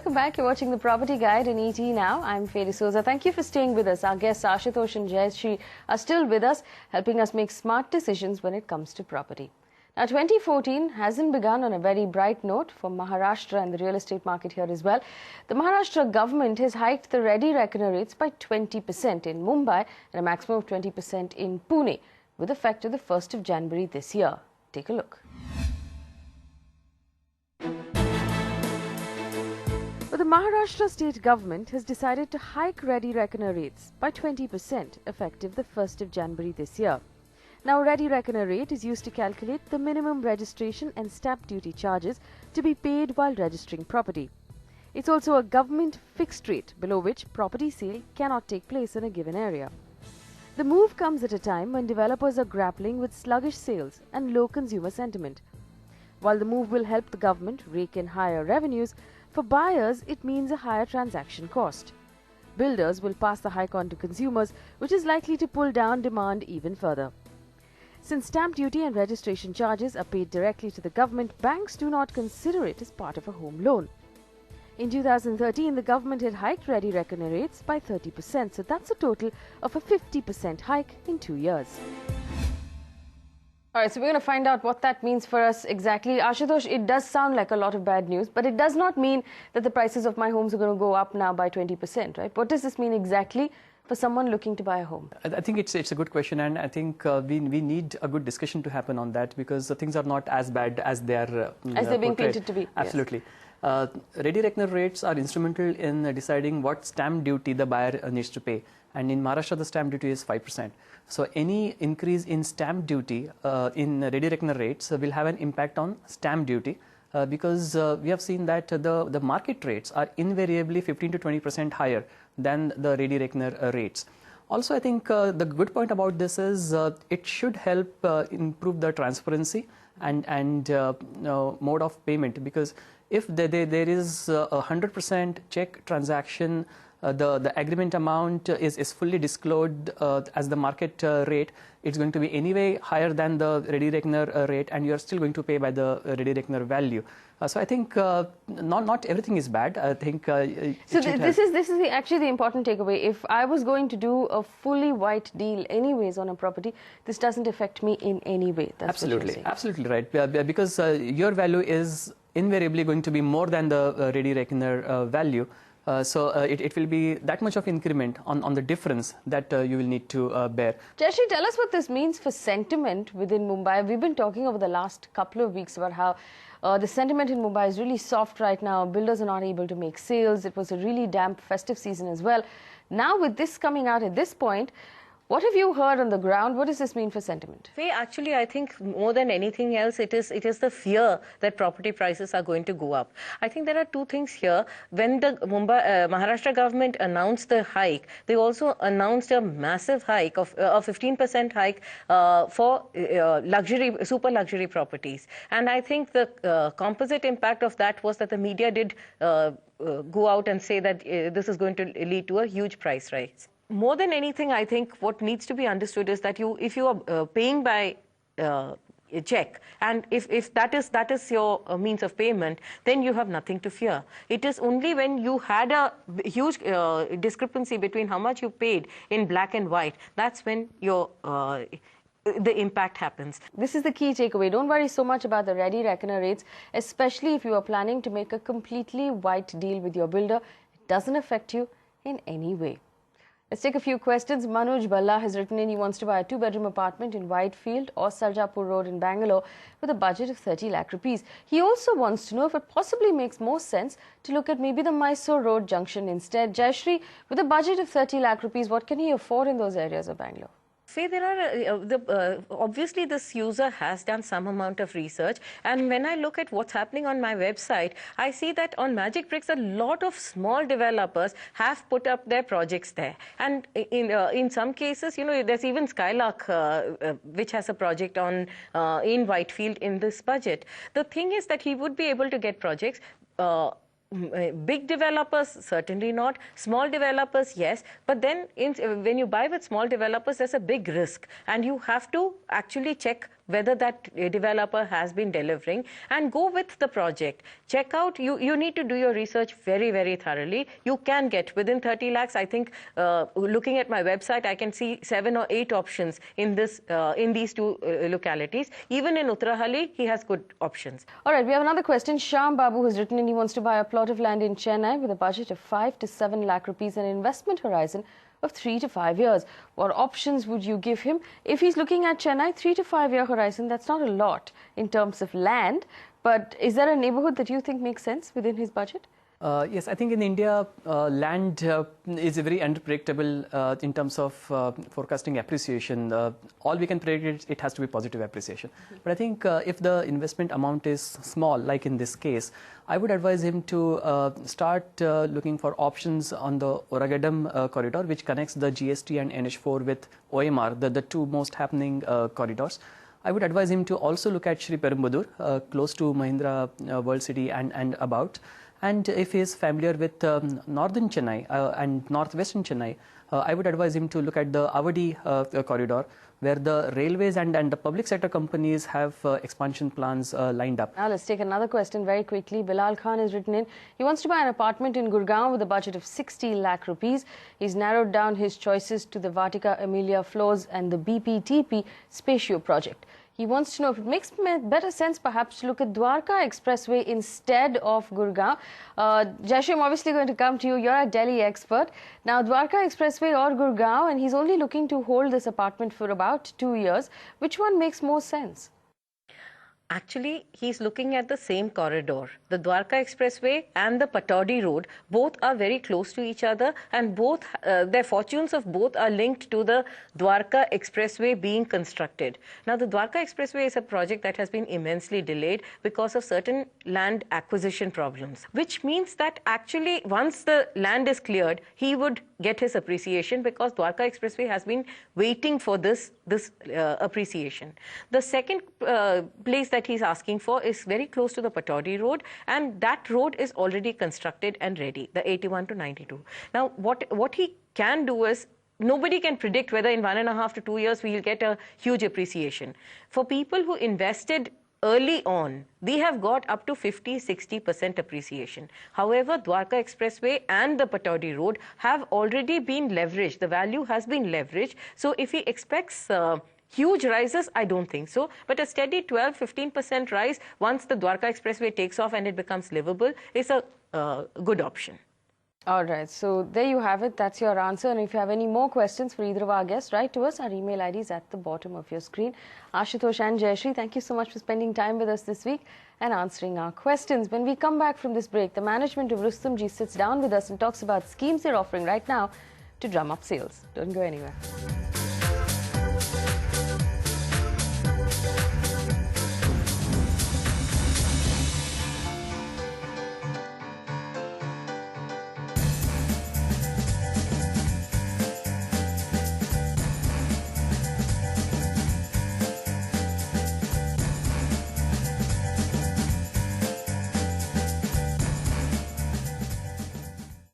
Welcome back. You're watching the Property Guide in ET now. I'm Feri Souza. Thank you for staying with us. Our guests Ashutosh and Jayashree are still with us, helping us make smart decisions when it comes to property. Now, 2014 hasn't begun on a very bright note for Maharashtra and the real estate market here as well. The Maharashtra government has hiked the ready reckoner rates by 20% in Mumbai and a maximum of 20% in Pune, with effect to the 1st of January this year. Take a look. But the Maharashtra state government has decided to hike ready reckoner rates by 20% effective the 1st of January this year. Now, ready reckoner rate is used to calculate the minimum registration and stamp duty charges to be paid while registering property. It's also a government fixed rate below which property sale cannot take place in a given area. The move comes at a time when developers are grappling with sluggish sales and low consumer sentiment. While the move will help the government rake in higher revenues, for buyers it means a higher transaction cost. Builders will pass the hike on to consumers, which is likely to pull down demand even further. Since stamp duty and registration charges are paid directly to the government, banks do not consider it as part of a home loan. In 2013, the government had hiked ready reckoner rates by 30%, so that's a total of a 50% hike in 2 years. All right, so we're going to find out what that means for us exactly. Ashutosh, it does sound like a lot of bad news, but it does not mean that the prices of my homes are going to go up now by 20%, right? What does this mean exactly for someone looking to buy a home? I think it's a good question, and I think we need a good discussion to happen on that, because things are not as bad as they are as they're being painted to be. Absolutely. Yes. Ready reckoner rates are instrumental in deciding what stamp duty the buyer needs to pay. And in Maharashtra, the stamp duty is 5%. So any increase in stamp duty in ready reckoner rates will have an impact on stamp duty, because we have seen that the market rates are invariably 15 to 20% higher than the ready reckoner rates. Also, I think the good point about this is it should help improve the transparency and mode of payment, because if there is a 100% check transaction, the agreement amount is fully disclosed as the market rate. It's going to be anyway higher than the ready reckoner rate, and you are still going to pay by the ready reckoner value. So I think not everything is bad. I think so. This is actually the important takeaway. If I was going to do a fully white deal anyways on a property, this doesn't affect me in any way. That's absolutely, absolutely right. Because your value is invariably going to be more than the ready reckoner value. So it will be that much of increment on the difference that you will need to bear. Jayashree, tell us what this means for sentiment within Mumbai. We've been talking over the last couple of weeks about how the sentiment in Mumbai is really soft right now. Builders are not able to make sales. It was a really damp festive season as well. Now with this coming out at this point, what have you heard on the ground? What does this mean for sentiment? Actually, I think more than anything else, it is the fear that property prices are going to go up. I think there are two things here. When the Maharashtra government announced the hike, they also announced a massive hike of a 15% hike for super luxury properties. And I think the composite impact of that was that the media did go out and say that this is going to lead to a huge price rise. More than anything, I think what needs to be understood is that if you are paying by a check, and if that is your means of payment, then you have nothing to fear. It is only when you had a huge discrepancy between how much you paid in black and white, that's when the impact happens. This is the key takeaway. Don't worry so much about the ready reckoner rates, especially if you are planning to make a completely white deal with your builder. It doesn't affect you in any way. Let's take a few questions. Manoj Balla has written in. He wants to buy a 2-bedroom apartment in Whitefield or Sarjapur Road in Bangalore with a budget of 30 lakh rupees. He also wants to know if it possibly makes more sense to look at maybe the Mysore Road junction instead. Jayashree, with a budget of 30 lakh rupees, what can he afford in those areas of Bangalore? There are obviously this user has done some amount of research, and when I look at what's happening on my website, I see that on Magic Bricks a lot of small developers have put up their projects there, and in some cases, there's even Skylark which has a project on in Whitefield in this budget. The thing is that he would be able to get projects. Big developers, certainly not. Small developers, yes. But then when you buy with small developers, there's a big risk. And you have to actually check whether that developer has been delivering, and go with the project. Check out, you need to do your research very, very thoroughly. You can get within 30 lakhs. I think looking at my website, I can see 7 or 8 options in these two localities. Even in Uttarahalli, he has good options. All right, we have another question. Shyam Babu has written in, he wants to buy a plot of land in Chennai with a budget of 5 to 7 lakh rupees and an investment horizon of 3 to 5 years. What options would you give him? If he's looking at Chennai, 3 to 5 year horizon, that's not a lot in terms of land. But is there a neighborhood that you think makes sense within his budget? Yes, I think in India, land is very unpredictable in terms of forecasting appreciation. All we can predict, it has to be positive appreciation. But I think if the investment amount is small, like in this case, I would advise him to start looking for options on the Oragadam corridor, which connects the GST and NH4 with OMR, the two most happening corridors. I would advise him to also look at Shri Perumbudur, close to Mahindra World City and about. And if he is familiar with northern Chennai and northwestern Chennai, I would advise him to look at the Avadi corridor, where the railways and the public sector companies have expansion plans lined up. Now let's take another question very quickly. Bilal Khan has written in, he wants to buy an apartment in Gurgaon with a budget of 60 lakh rupees. He's narrowed down his choices to the Vatica Amelia floors and the BPTP Spatio project. He wants to know if it makes better sense perhaps to look at Dwarka Expressway instead of Gurgaon. Jashi, I'm obviously going to come to you. You're a Delhi expert. Now, Dwarka Expressway or Gurgaon, and he's only looking to hold this apartment for about 2 years. Which one makes more sense? Actually, he's looking at the same corridor. The Dwarka Expressway and the Pataudi Road, both are very close to each other, and both their fortunes of both are linked to the Dwarka Expressway being constructed. Now, the Dwarka Expressway is a project that has been immensely delayed because of certain land acquisition problems, which means that actually once the land is cleared, he would get his appreciation because Dwarka Expressway has been waiting for this appreciation. The second place that he's asking for is very close to the Pataudi Road, and that road is already constructed and ready, the 81 to 92. Now, what he can do is, nobody can predict whether in 1.5 to 2 years we will get a huge appreciation. For people who invested early on, they have got up to 50-60% appreciation. However, Dwarka Expressway and the Pataudi Road have already been leveraged. The value has been leveraged. So if he expects huge rises, I don't think so. But a steady 12-15% rise once the Dwarka Expressway takes off and it becomes livable is a good option. All right, so there you have it. That's your answer. And if you have any more questions for either of our guests, write to us. Our email ID is at the bottom of your screen. Ashutosh and Jayashree, thank you so much for spending time with us this week and answering our questions. When we come back from this break, the management of Rustomjee sits down with us and talks about schemes they're offering right now to drum up sales. Don't go anywhere.